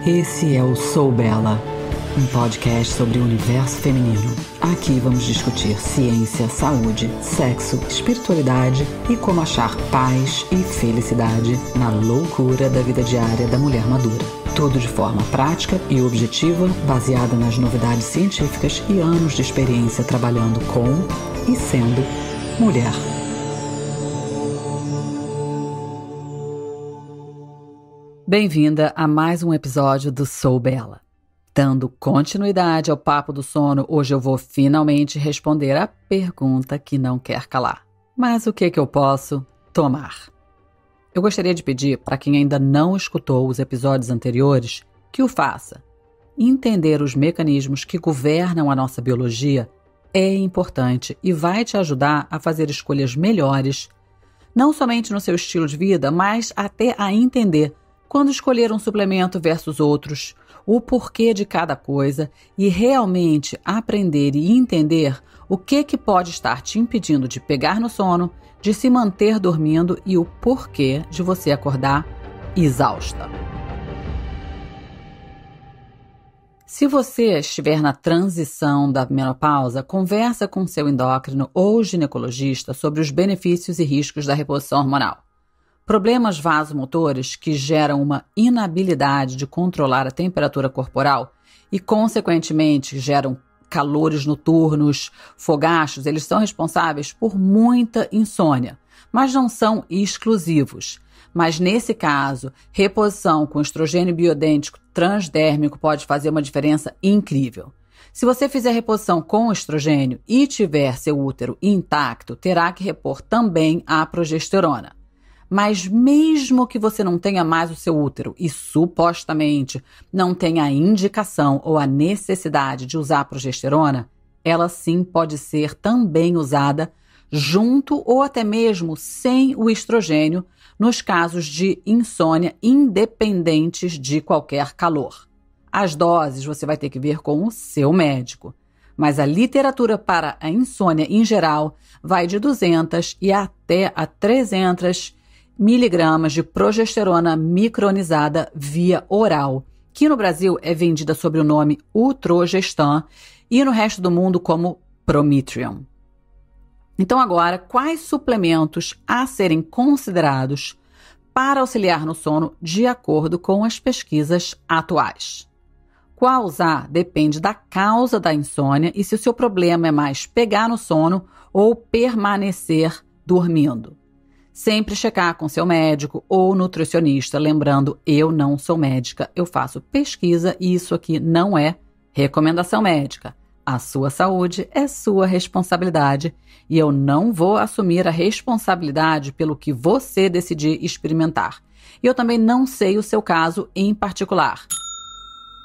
Esse é o Sou Bela, um podcast sobre o universo feminino. Aqui vamos discutir ciência, saúde, sexo, espiritualidade e como achar paz e felicidade na loucura da vida diária da mulher madura. Tudo de forma prática e objetiva, baseada nas novidades científicas e anos de experiência trabalhando com e sendo mulher. Bem-vinda a mais um episódio do Sou Bela. Dando continuidade ao papo do sono, hoje eu vou finalmente responder a pergunta que não quer calar. Mas o que eu posso tomar? Eu gostaria de pedir para quem ainda não escutou os episódios anteriores que o faça. Entender os mecanismos que governam a nossa biologia é importante e vai te ajudar a fazer escolhas melhores, não somente no seu estilo de vida, mas até a entender quando escolher um suplemento versus outros, o porquê de cada coisa e realmente aprender e entender o que pode estar te impedindo de pegar no sono, de se manter dormindo e o porquê de você acordar exausta. Se você estiver na transição da menopausa, conversa com seu endócrino ou ginecologista sobre os benefícios e riscos da reposição hormonal. Problemas vasomotores que geram uma inabilidade de controlar a temperatura corporal e, consequentemente, geram calores noturnos, fogachos, eles são responsáveis por muita insônia, mas não são exclusivos. Mas, nesse caso, reposição com estrogênio bioidêntico transdérmico pode fazer uma diferença incrível. Se você fizer reposição com estrogênio e tiver seu útero intacto, terá que repor também a progesterona. Mas mesmo que você não tenha mais o seu útero e supostamente não tenha a indicação ou a necessidade de usar a progesterona, ela sim pode ser também usada junto ou até mesmo sem o estrogênio nos casos de insônia independentes de qualquer calor. As doses você vai ter que ver com o seu médico, mas a literatura para a insônia em geral vai de 200 e até a 300 miligramas de progesterona micronizada via oral, que no Brasil é vendida sob o nome Utrogestan e no resto do mundo como Prometrium. Então agora, quais suplementos a serem considerados para auxiliar no sono de acordo com as pesquisas atuais? Qual usar depende da causa da insônia e se o seu problema é mais pegar no sono ou permanecer dormindo. Sempre checar com seu médico ou nutricionista, lembrando, eu não sou médica, eu faço pesquisa e isso aqui não é recomendação médica. A sua saúde é sua responsabilidade e eu não vou assumir a responsabilidade pelo que você decidir experimentar. E eu também não sei o seu caso em particular.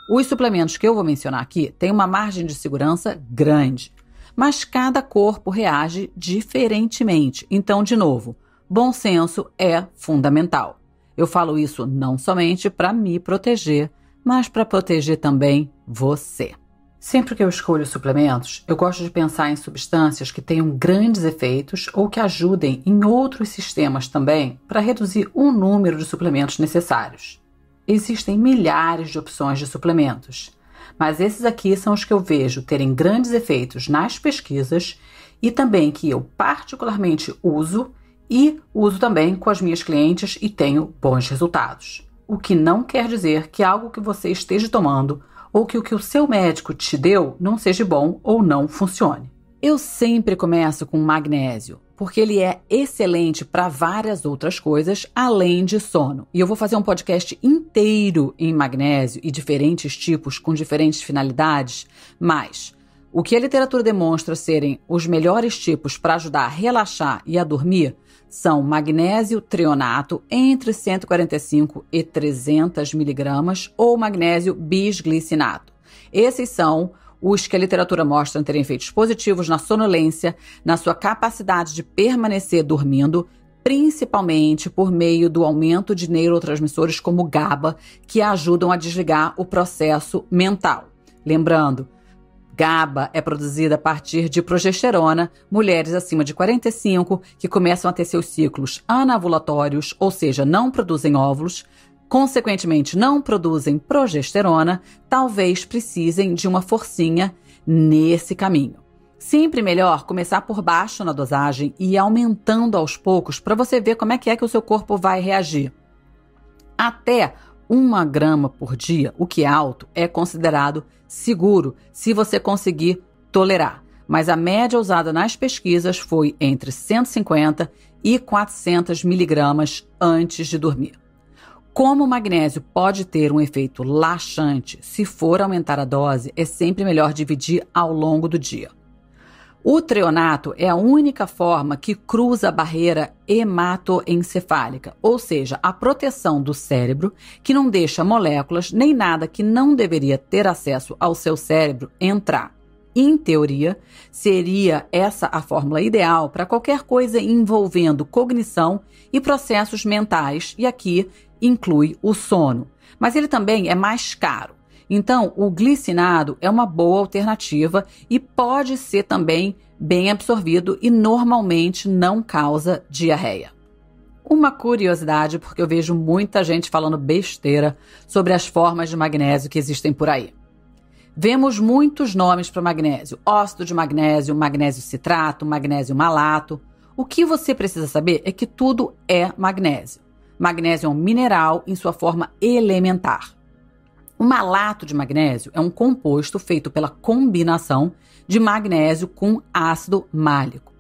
Os suplementos que eu vou mencionar aqui têm uma margem de segurança grande, mas cada corpo reage diferentemente. Então, de novo, bom senso é fundamental. Eu falo isso não somente para me proteger, mas para proteger também você. Sempre que eu escolho suplementos, eu gosto de pensar em substâncias que tenham grandes efeitos ou que ajudem em outros sistemas também para reduzir o número de suplementos necessários. Existem milhares de opções de suplementos, mas esses aqui são os que eu vejo terem grandes efeitos nas pesquisas e também que eu particularmente uso e uso também com as minhas clientes e tenho bons resultados. O que não quer dizer que algo que você esteja tomando ou que o que o seu médico te deu não seja bom ou não funcione. Eu sempre começo com magnésio, porque ele é excelente para várias outras coisas além de sono. E eu vou fazer um podcast inteiro em magnésio e diferentes tipos com diferentes finalidades, mas o que a literatura demonstra serem os melhores tipos para ajudar a relaxar e a dormir são magnésio trionato entre 145 e 300 miligramas ou magnésio bisglicinato. Esses são os que a literatura mostra terem efeitos positivos na sonolência, na sua capacidade de permanecer dormindo, principalmente por meio do aumento de neurotransmissores como GABA, que ajudam a desligar o processo mental. Lembrando, GABA é produzida a partir de progesterona, mulheres acima de 45 que começam a ter seus ciclos anovulatórios, ou seja, não produzem óvulos, consequentemente não produzem progesterona, talvez precisem de uma forcinha nesse caminho. Sempre melhor começar por baixo na dosagem e ir aumentando aos poucos para você ver como é que o seu corpo vai reagir. Até 1 grama por dia, o que é alto, é considerado seguro se você conseguir tolerar. Mas a média usada nas pesquisas foi entre 150 e 400 miligramas antes de dormir. Como o magnésio pode ter um efeito laxante, se for aumentar a dose, é sempre melhor dividir ao longo do dia. O treonato é a única forma que cruza a barreira hematoencefálica, ou seja, a proteção do cérebro que não deixa moléculas nem nada que não deveria ter acesso ao seu cérebro entrar. Em teoria, seria essa a fórmula ideal para qualquer coisa envolvendo cognição e processos mentais, e aqui inclui o sono. Mas ele também é mais caro. Então, o glicinado é uma boa alternativa e pode ser também bem absorvido e normalmente não causa diarreia. Uma curiosidade, porque eu vejo muita gente falando besteira sobre as formas de magnésio que existem por aí. Vemos muitos nomes para magnésio: óxido de magnésio, magnésio citrato, magnésio malato. O que você precisa saber é que tudo é magnésio. Magnésio é um mineral em sua forma elementar. O malato de magnésio é um composto feito pela combinação de magnésio com ácido málico.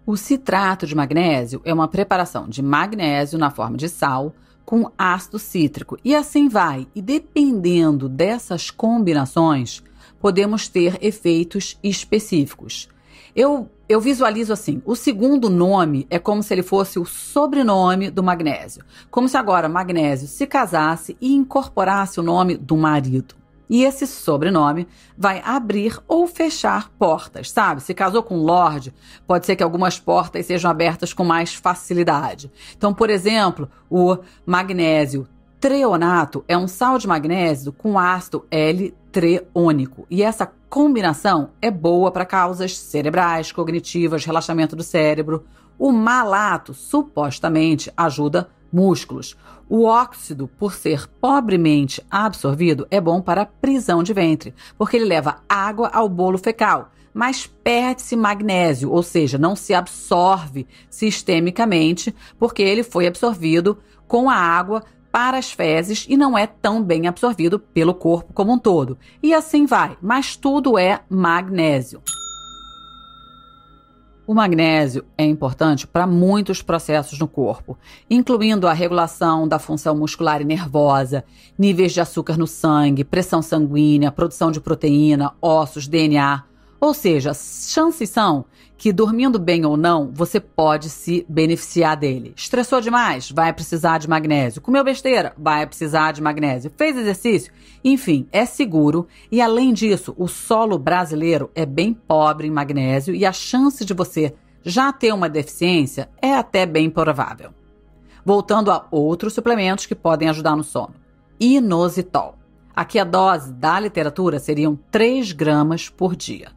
O citrato de magnésio é uma preparação de magnésio na forma de sal com ácido cítrico e assim vai. E dependendo dessas combinações, podemos ter efeitos específicos. Eu visualizo assim: o segundo nome é como se ele fosse o sobrenome do magnésio. Como se agora magnésio se casasse e incorporasse o nome do marido. E esse sobrenome vai abrir ou fechar portas, sabe? Se casou com um lorde, pode ser que algumas portas sejam abertas com mais facilidade. Então, por exemplo, o magnésio treonato é um sal de magnésio com ácido L-treônico. E essa combinação é boa para causas cerebrais, cognitivas, relaxamento do cérebro. O malato supostamente ajuda músculos. O óxido, por ser pobremente absorvido, é bom para prisão de ventre, porque ele leva água ao bolo fecal, mas perde-se magnésio, ou seja, não se absorve sistemicamente, porque ele foi absorvido com a água para as fezes e não é tão bem absorvido pelo corpo como um todo. E assim vai, mas tudo é magnésio. O magnésio é importante para muitos processos no corpo, incluindo a regulação da função muscular e nervosa, níveis de açúcar no sangue, pressão sanguínea, produção de proteína, ossos, DNA. Ou seja, chances são que, dormindo bem ou não, você pode se beneficiar dele. Estressou demais? Vai precisar de magnésio. Comeu besteira? Vai precisar de magnésio. Fez exercício? Enfim, é seguro e, além disso, o solo brasileiro é bem pobre em magnésio e a chance de você já ter uma deficiência é até bem provável. Voltando a outros suplementos que podem ajudar no sono. Inositol. Aqui a dose da literatura seriam 3 gramas por dia.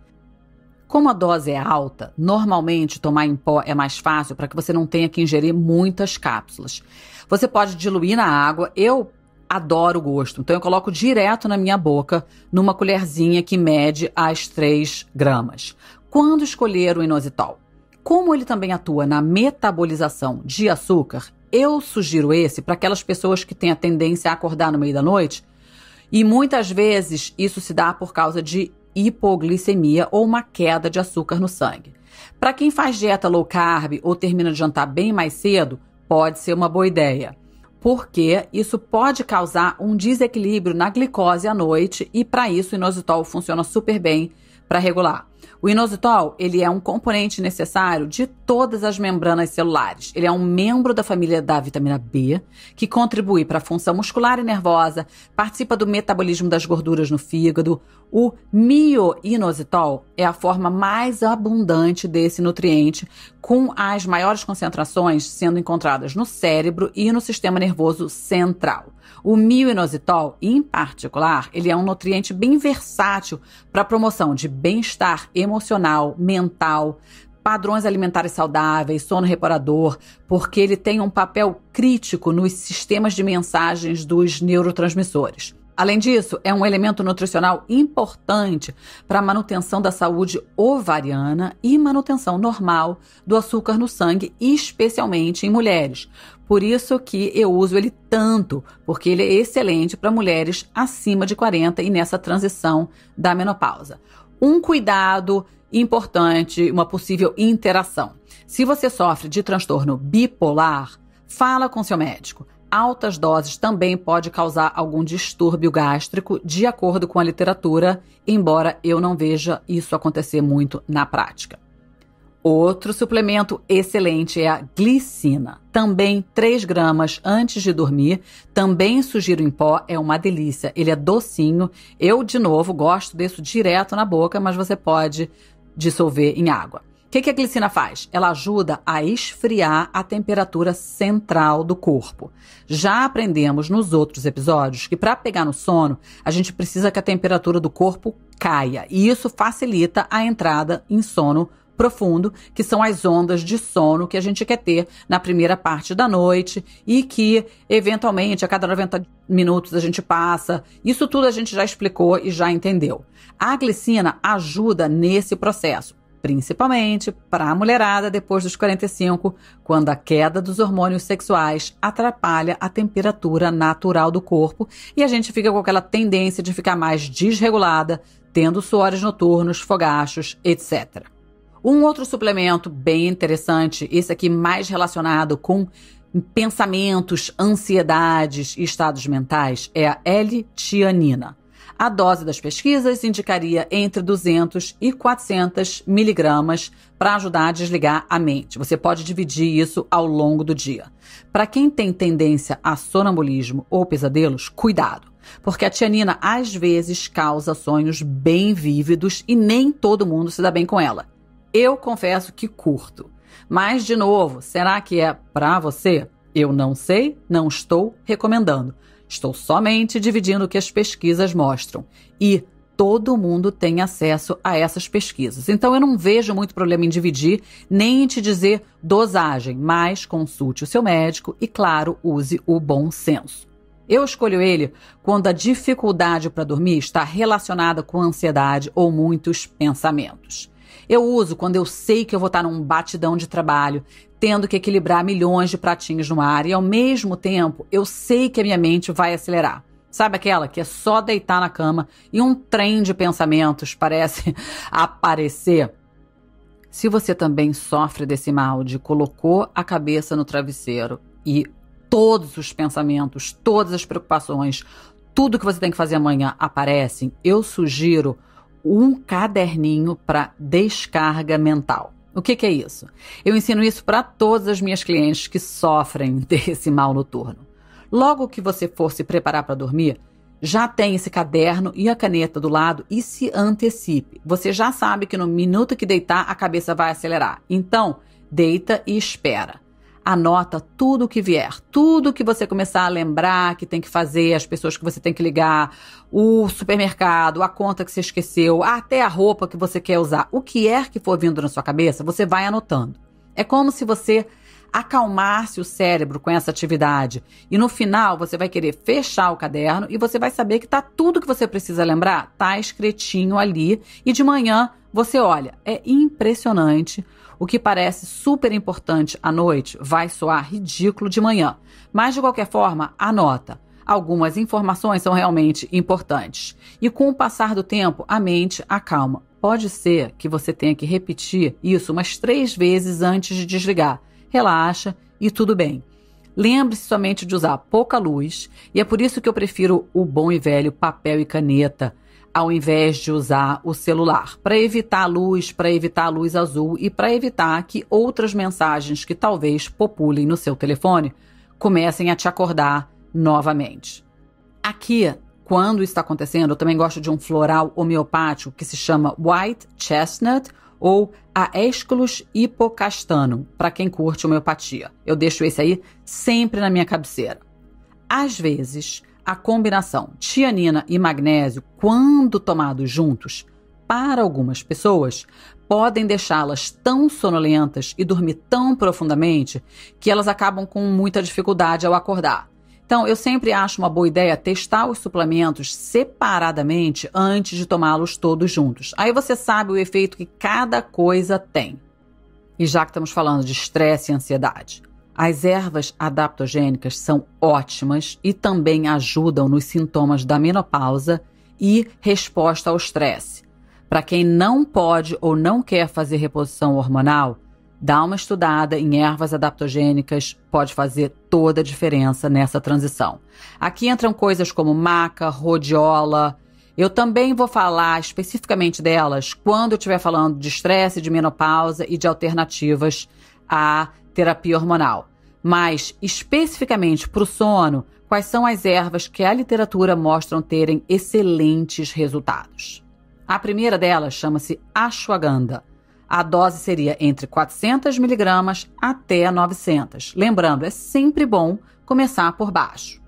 Como a dose é alta, normalmente tomar em pó é mais fácil para que você não tenha que ingerir muitas cápsulas. Você pode diluir na água. Eu adoro o gosto, então eu coloco direto na minha boca, numa colherzinha que mede as 3 gramas. Quando escolher o inositol? Como ele também atua na metabolização de açúcar, eu sugiro esse para aquelas pessoas que têm a tendência a acordar no meio da noite, e muitas vezes isso se dá por causa de hipoglicemia ou uma queda de açúcar no sangue. Para quem faz dieta low carb ou termina de jantar bem mais cedo, pode ser uma boa ideia, porque isso pode causar um desequilíbrio na glicose à noite e para isso o inositol funciona super bem para regular. O inositol, ele é um componente necessário de todas as membranas celulares. Ele é um membro da família da vitamina B, que contribui para a função muscular e nervosa, participa do metabolismo das gorduras no fígado. O mioinositol é a forma mais abundante desse nutriente, com as maiores concentrações sendo encontradas no cérebro e no sistema nervoso central. O mioinositol, em particular, ele é um nutriente bem versátil para a promoção de bem-estar emocional, mental, padrões alimentares saudáveis, sono reparador, porque ele tem um papel crítico nos sistemas de mensagens dos neurotransmissores. Além disso, é um elemento nutricional importante para a manutenção da saúde ovariana e manutenção normal do açúcar no sangue, especialmente em mulheres. Por isso que eu uso ele tanto, porque ele é excelente para mulheres acima de 40 e nessa transição da menopausa. Um cuidado importante, uma possível interação. Se você sofre de transtorno bipolar, fala com seu médico. Altas doses também pode causar algum distúrbio gástrico, de acordo com a literatura, embora eu não veja isso acontecer muito na prática. Outro suplemento excelente é a glicina. Também 3 gramas antes de dormir. Também sugiro em pó, é uma delícia. Ele é docinho. Eu, de novo, gosto disso direto na boca, mas você pode dissolver em água. O que a glicina faz? Ela ajuda a esfriar a temperatura central do corpo. Já aprendemos nos outros episódios que para pegar no sono, a gente precisa que a temperatura do corpo caia. E isso facilita a entrada em sono profundo, que são as ondas de sono que a gente quer ter na primeira parte da noite e que, eventualmente, a cada 90 minutos a gente passa. Isso tudo a gente já explicou e já entendeu. A glicina ajuda nesse processo, principalmente para a mulherada depois dos 45, quando a queda dos hormônios sexuais atrapalha a temperatura natural do corpo e a gente fica com aquela tendência de ficar mais desregulada, tendo suores noturnos, fogachos, etc. Um outro suplemento bem interessante, esse aqui mais relacionado com pensamentos, ansiedades e estados mentais, é a L-tianina. A dose das pesquisas indicaria entre 200 e 400 miligramas para ajudar a desligar a mente. Você pode dividir isso ao longo do dia. Para quem tem tendência a sonambulismo ou pesadelos, cuidado, porque a tianina às vezes causa sonhos bem vívidos e nem todo mundo se dá bem com ela. Eu confesso que curto. Mas, de novo, será que é para você? Eu não sei, não estou recomendando. Estou somente dividindo o que as pesquisas mostram. E todo mundo tem acesso a essas pesquisas. Então, eu não vejo muito problema em dividir, nem em te dizer dosagem, mas consulte o seu médico e, claro, use o bom senso. Eu escolho ele quando a dificuldade para dormir está relacionada com ansiedade ou muitos pensamentos. Eu uso quando eu sei que eu vou estar num batidão de trabalho, tendo que equilibrar milhões de pratinhos no ar e, ao mesmo tempo, eu sei que a minha mente vai acelerar. Sabe aquela que é só deitar na cama e um trem de pensamentos parece aparecer? Se você também sofre desse mal de colocou a cabeça no travesseiro e todos os pensamentos, todas as preocupações, tudo que você tem que fazer amanhã aparecem, eu sugiro um caderninho para descarga mental. O que é isso? Eu ensino isso para todas as minhas clientes que sofrem desse mal noturno. Logo que você for se preparar para dormir, já tem esse caderno e a caneta do lado e se antecipe. Você já sabe que no minuto que deitar, a cabeça vai acelerar. Então, deita e espera. Anota tudo o que vier, tudo que você começar a lembrar que tem que fazer, as pessoas que você tem que ligar, o supermercado, a conta que você esqueceu, até a roupa que você quer usar. O que é que for vindo na sua cabeça, você vai anotando. É como se você acalmasse o cérebro com essa atividade. E no final, você vai querer fechar o caderno e você vai saber que tá tudo que você precisa lembrar, tá escritinho ali. E de manhã, você olha. É impressionante. O que parece super importante à noite vai soar ridículo de manhã. Mas, de qualquer forma, anota. Algumas informações são realmente importantes. E com o passar do tempo, a mente acalma. Pode ser que você tenha que repetir isso umas 3 vezes antes de desligar. Relaxa e tudo bem. Lembre-se somente de usar pouca luz. E é por isso que eu prefiro o bom e velho papel e caneta, ao invés de usar o celular, para evitar a luz azul e para evitar que outras mensagens que talvez populem no seu telefone comecem a te acordar novamente. Aqui, quando isso está acontecendo, eu também gosto de um floral homeopático que se chama White Chestnut ou Aesculus hipocastanum, para quem curte homeopatia. Eu deixo esse aí sempre na minha cabeceira. Às vezes, a combinação tianina e magnésio, quando tomados juntos, para algumas pessoas, podem deixá-las tão sonolentas e dormir tão profundamente que elas acabam com muita dificuldade ao acordar. Então, eu sempre acho uma boa ideia testar os suplementos separadamente antes de tomá-los todos juntos. Aí você sabe o efeito que cada coisa tem. E já que estamos falando de estresse e ansiedade, as ervas adaptogênicas são ótimas e também ajudam nos sintomas da menopausa e resposta ao estresse. Para quem não pode ou não quer fazer reposição hormonal, dá uma estudada em ervas adaptogênicas, pode fazer toda a diferença nessa transição. Aqui entram coisas como maca, rhodiola. Eu também vou falar especificamente delas quando eu estiver falando de estresse, de menopausa e de alternativas à terapia hormonal. Mas, especificamente para o sono, quais são as ervas que a literatura mostra terem excelentes resultados? A primeira delas chama-se ashwagandha. A dose seria entre 400 mg até 900. Lembrando, é sempre bom começar por baixo.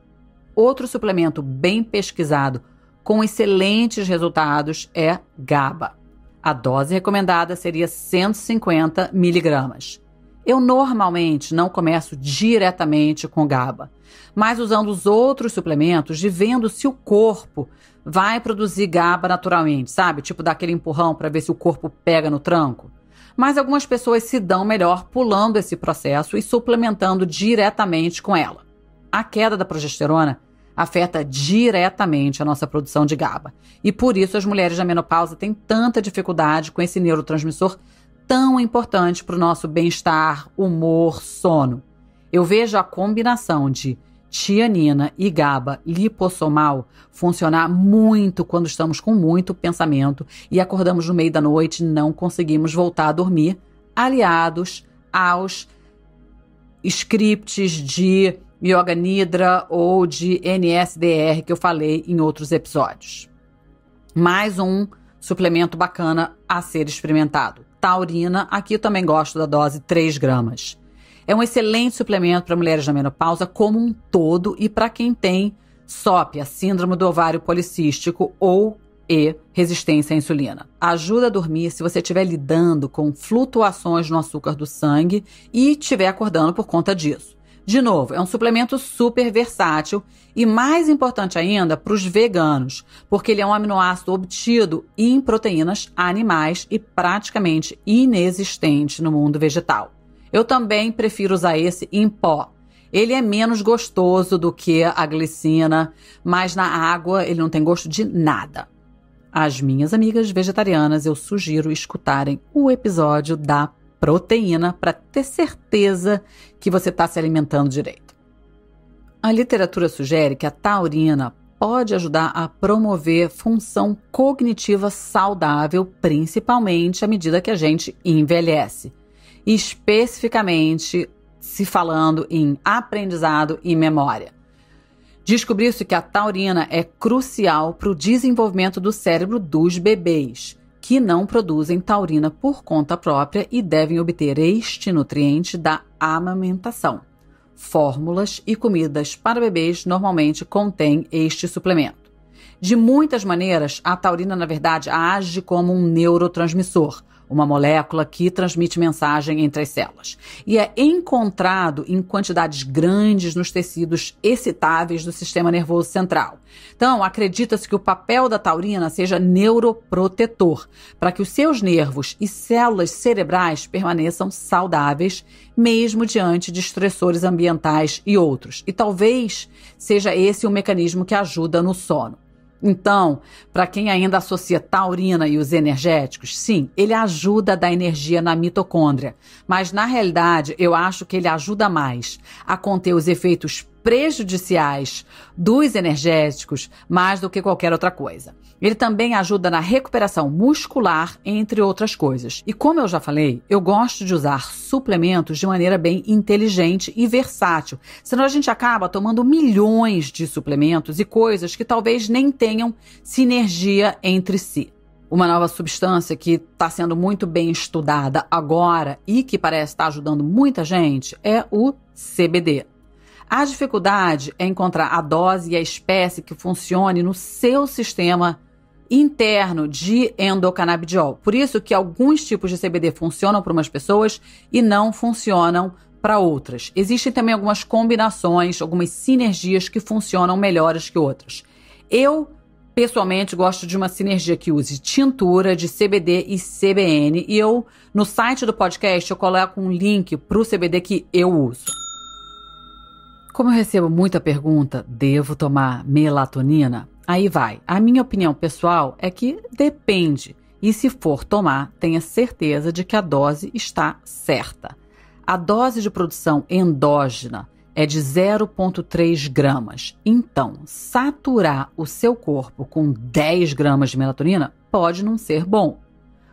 Outro suplemento bem pesquisado com excelentes resultados é GABA. A dose recomendada seria 150 mg. Eu normalmente não começo diretamente com GABA, mas usando os outros suplementos e vendo se o corpo vai produzir GABA naturalmente, sabe? Tipo dar aquele empurrão para ver se o corpo pega no tranco. Mas algumas pessoas se dão melhor pulando esse processo e suplementando diretamente com ela. A queda da progesterona afeta diretamente a nossa produção de GABA. E por isso as mulheres da menopausa têm tanta dificuldade com esse neurotransmissor tão importante para o nosso bem-estar, humor, sono. Eu vejo a combinação de tianina e GABA lipossomal funcionar muito quando estamos com muito pensamento e acordamos no meio da noite e não conseguimos voltar a dormir, aliados aos scripts de Yoga Nidra ou de NSDR que eu falei em outros episódios. Mais um suplemento bacana a ser experimentado. Taurina, aqui eu também gosto da dose 3 gramas. É um excelente suplemento para mulheres na menopausa como um todo e para quem tem SOP, a síndrome do ovário policístico ou resistência à insulina. Ajuda a dormir se você estiver lidando com flutuações no açúcar do sangue e estiver acordando por conta disso. De novo, é um suplemento super versátil e mais importante ainda para os veganos, porque ele é um aminoácido obtido em proteínas animais e praticamente inexistente no mundo vegetal. Eu também prefiro usar esse em pó. Ele é menos gostoso do que a glicina, mas na água ele não tem gosto de nada. As minhas amigas vegetarianas, eu sugiro escutarem o episódio da proteína para ter certeza que você está se alimentando direito. A literatura sugere que a taurina pode ajudar a promover função cognitiva saudável, principalmente à medida que a gente envelhece. Especificamente se falando em aprendizado e memória. Descobriu-se que a taurina é crucial para o desenvolvimento do cérebro dos bebês, que não produzem taurina por conta própria e devem obter este nutriente da amamentação. Fórmulas e comidas para bebês normalmente contêm este suplemento. De muitas maneiras, a taurina, na verdade, age como um neurotransmissor, uma molécula que transmite mensagem entre as células. E é encontrado em quantidades grandes nos tecidos excitáveis do sistema nervoso central. Então, acredita-se que o papel da taurina seja neuroprotetor, para que os seus nervos e células cerebrais permaneçam saudáveis, mesmo diante de estressores ambientais e outros. E talvez seja esse o mecanismo que ajuda no sono. Então, para quem ainda associa taurina e os energéticos, sim, ele ajuda a dar energia na mitocôndria. Mas, na realidade, eu acho que ele ajuda mais a conter os efeitos prejudiciais dos energéticos mais do que qualquer outra coisa. Ele também ajuda na recuperação muscular, entre outras coisas. E como eu já falei, eu gosto de usar suplementos de maneira bem inteligente e versátil. Senão a gente acaba tomando milhões de suplementos e coisas que talvez nem tenham sinergia entre si. Uma nova substância que está sendo muito bem estudada agora e que parece estar ajudando muita gente é o CBD. A dificuldade é encontrar a dose e a espécie que funcione no seu sistema interno de endocanabidiol. Por isso que alguns tipos de CBD funcionam para umas pessoas e não funcionam para outras. Existem também algumas combinações, algumas sinergias que funcionam melhores que outras. Eu, pessoalmente, gosto de uma sinergia que use tintura de CBD e CBN, e no site do podcast, eu coloco um link para o CBD que eu uso. Como eu recebo muita pergunta, devo tomar melatonina? Aí vai. A minha opinião pessoal é que depende. E se for tomar, tenha certeza de que a dose está certa. A dose de produção endógena é de 0,3 gramas. Então, saturar o seu corpo com 10 gramas de melatonina pode não ser bom.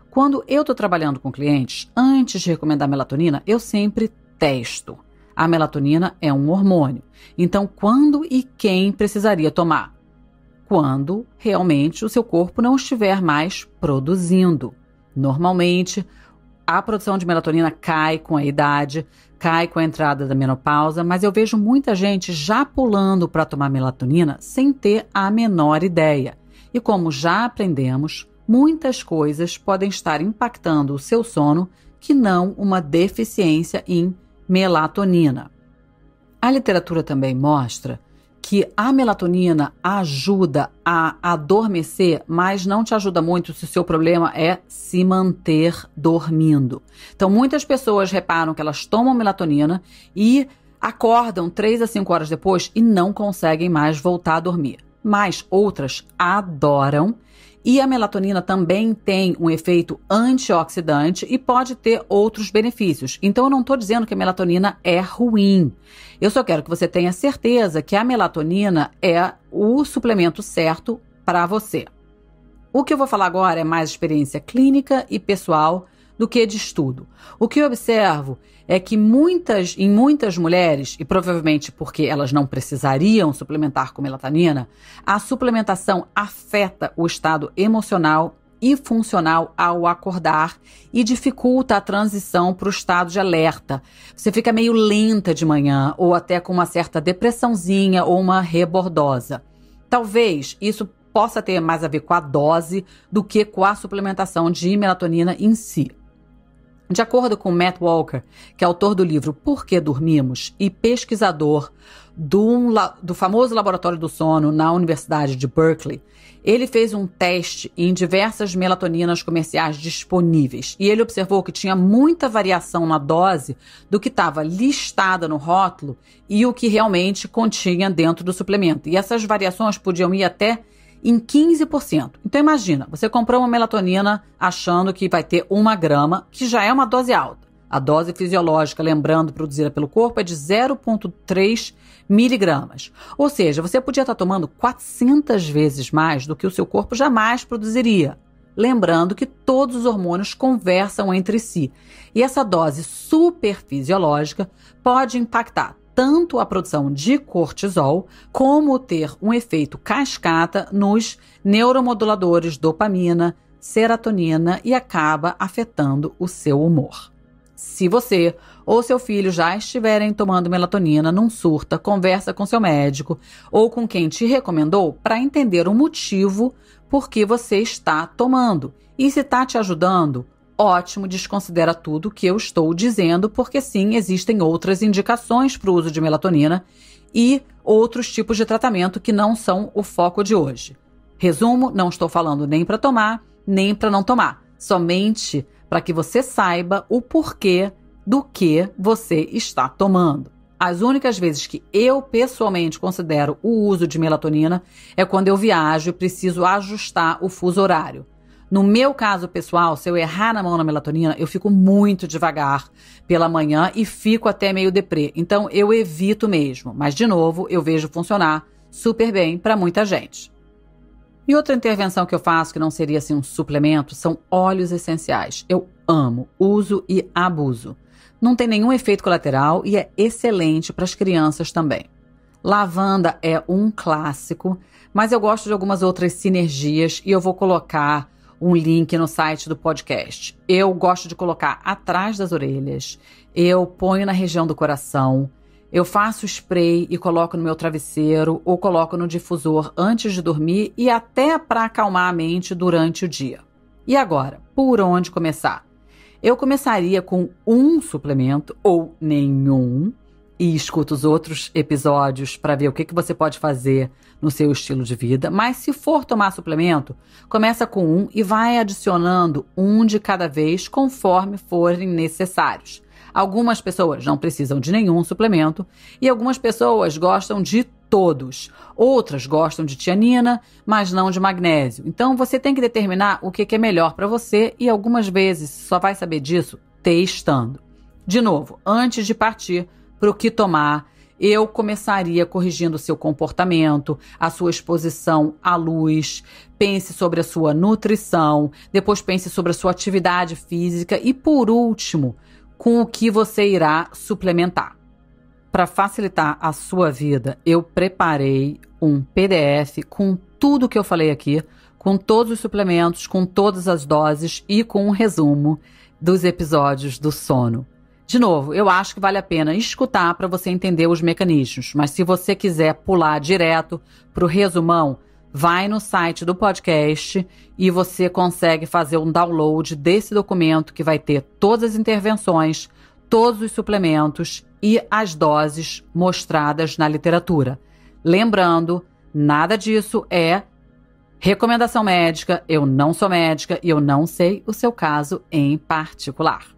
Quando eu estou trabalhando com clientes, antes de recomendar melatonina, eu sempre testo. A melatonina é um hormônio. Então, quando e quem precisaria tomar? Quando realmente o seu corpo não estiver mais produzindo. Normalmente, a produção de melatonina cai com a idade, cai com a entrada da menopausa, mas eu vejo muita gente já pulando para tomar melatonina sem ter a menor ideia. E como já aprendemos, muitas coisas podem estar impactando o seu sono que não uma deficiência em melatonina. A literatura também mostra que a melatonina ajuda a adormecer, mas não te ajuda muito se o seu problema é se manter dormindo. Então, muitas pessoas reparam que elas tomam melatonina e acordam 3 a 5 horas depois e não conseguem mais voltar a dormir. Mas outras adoram. E a melatonina também tem um efeito antioxidante e pode ter outros benefícios. Então, eu não estou dizendo que a melatonina é ruim. Eu só quero que você tenha certeza que a melatonina é o suplemento certo para você. O que eu vou falar agora é mais experiência clínica e pessoal do que de estudo. O que eu observo é que em muitas mulheres, e provavelmente porque elas não precisariam suplementar com melatonina, a suplementação afeta o estado emocional e funcional ao acordar e dificulta a transição para o estado de alerta. Você fica meio lenta de manhã ou até com uma certa depressãozinha ou uma rebordosa. Talvez isso possa ter mais a ver com a dose do que com a suplementação de melatonina em si. De acordo com Matt Walker, que é autor do livro Por que Dormimos e pesquisador do famoso Laboratório do Sono na Universidade de Berkeley, ele fez um teste em diversas melatoninas comerciais disponíveis e ele observou que tinha muita variação na dose do que estava listada no rótulo e o que realmente continha dentro do suplemento. E essas variações podiam ir até em 15%. Então imagina, você comprou uma melatonina achando que vai ter 1 grama, que já é uma dose alta. A dose fisiológica, lembrando, produzida pelo corpo é de 0,3 miligramas. Ou seja, você podia estar tomando 400 vezes mais do que o seu corpo jamais produziria. Lembrando que todos os hormônios conversam entre si. E essa dose superfisiológica pode impactar tanto a produção de cortisol, como ter um efeito cascata nos neuromoduladores dopamina, serotonina e acaba afetando o seu humor. Se você ou seu filho já estiverem tomando melatonina, não surta, conversa com seu médico ou com quem te recomendou para entender o motivo por que você está tomando. E se está te ajudando, ótimo, desconsidera tudo que eu estou dizendo, porque sim, existem outras indicações para o uso de melatonina e outros tipos de tratamento que não são o foco de hoje. Resumo, não estou falando nem para tomar, nem para não tomar, somente para que você saiba o porquê do que você está tomando. As únicas vezes que eu pessoalmente considero o uso de melatonina é quando eu viajo e preciso ajustar o fuso horário. No meu caso pessoal, se eu errar na mão na melatonina, eu fico muito devagar pela manhã e fico até meio deprê. Então, eu evito mesmo. Mas, de novo, eu vejo funcionar super bem para muita gente. E outra intervenção que eu faço, que não seria assim um suplemento, são óleos essenciais. Eu amo, uso e abuso. Não tem nenhum efeito colateral e é excelente para as crianças também. Lavanda é um clássico, mas eu gosto de algumas outras sinergias e eu vou colocar um link no site do podcast. Eu gosto de colocar atrás das orelhas, eu ponho na região do coração, Eu faço spray e coloco no meu travesseiro ou coloco no difusor antes de dormir e até para acalmar a mente durante o dia. E agora, por onde começar? Eu começaria com um suplemento ou nenhum e escuta os outros episódios para ver o que você pode fazer no seu estilo de vida. Mas se for tomar suplemento, começa com um e vai adicionando um de cada vez conforme forem necessários. Algumas pessoas não precisam de nenhum suplemento e algumas pessoas gostam de todos. Outras gostam de tianina, mas não de magnésio. Então você tem que determinar o que é melhor para você e algumas vezes só vai saber disso testando. De novo, antes de partir para o que tomar, eu começaria corrigindo o seu comportamento, a sua exposição à luz, pense sobre a sua nutrição, depois pense sobre a sua atividade física e, por último, com o que você irá suplementar. Para facilitar a sua vida, eu preparei um PDF com tudo que eu falei aqui, com todos os suplementos, com todas as doses e com um resumo dos episódios do sono. De novo, eu acho que vale a pena escutar para você entender os mecanismos, mas se você quiser pular direto para o resumão, vai no site do podcast e você consegue fazer um download desse documento que vai ter todas as intervenções, todos os suplementos e as doses mostradas na literatura. Lembrando, nada disso é recomendação médica, eu não sou médica e eu não sei o seu caso em particular.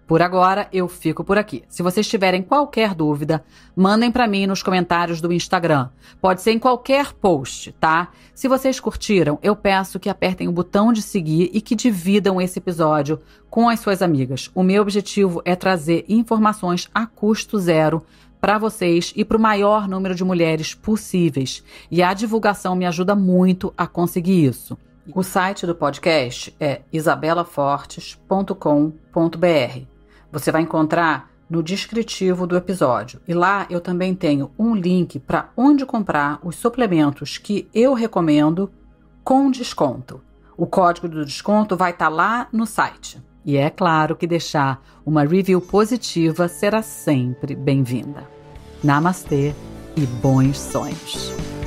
Por agora, eu fico por aqui. Se vocês tiverem qualquer dúvida, mandem para mim nos comentários do Instagram. Pode ser em qualquer post, tá? Se vocês curtiram, eu peço que apertem o botão de seguir e que dividam esse episódio com as suas amigas. O meu objetivo é trazer informações a custo zero para vocês e para o maior número de mulheres possíveis. E a divulgação me ajuda muito a conseguir isso. O site do podcast é isabelafortes.com.br. Você vai encontrar no descritivo do episódio. E lá eu também tenho um link para onde comprar os suplementos que eu recomendo com desconto. O código do desconto vai estar lá no site. E é claro que deixar uma review positiva será sempre bem-vinda. Namastê e bons sonhos!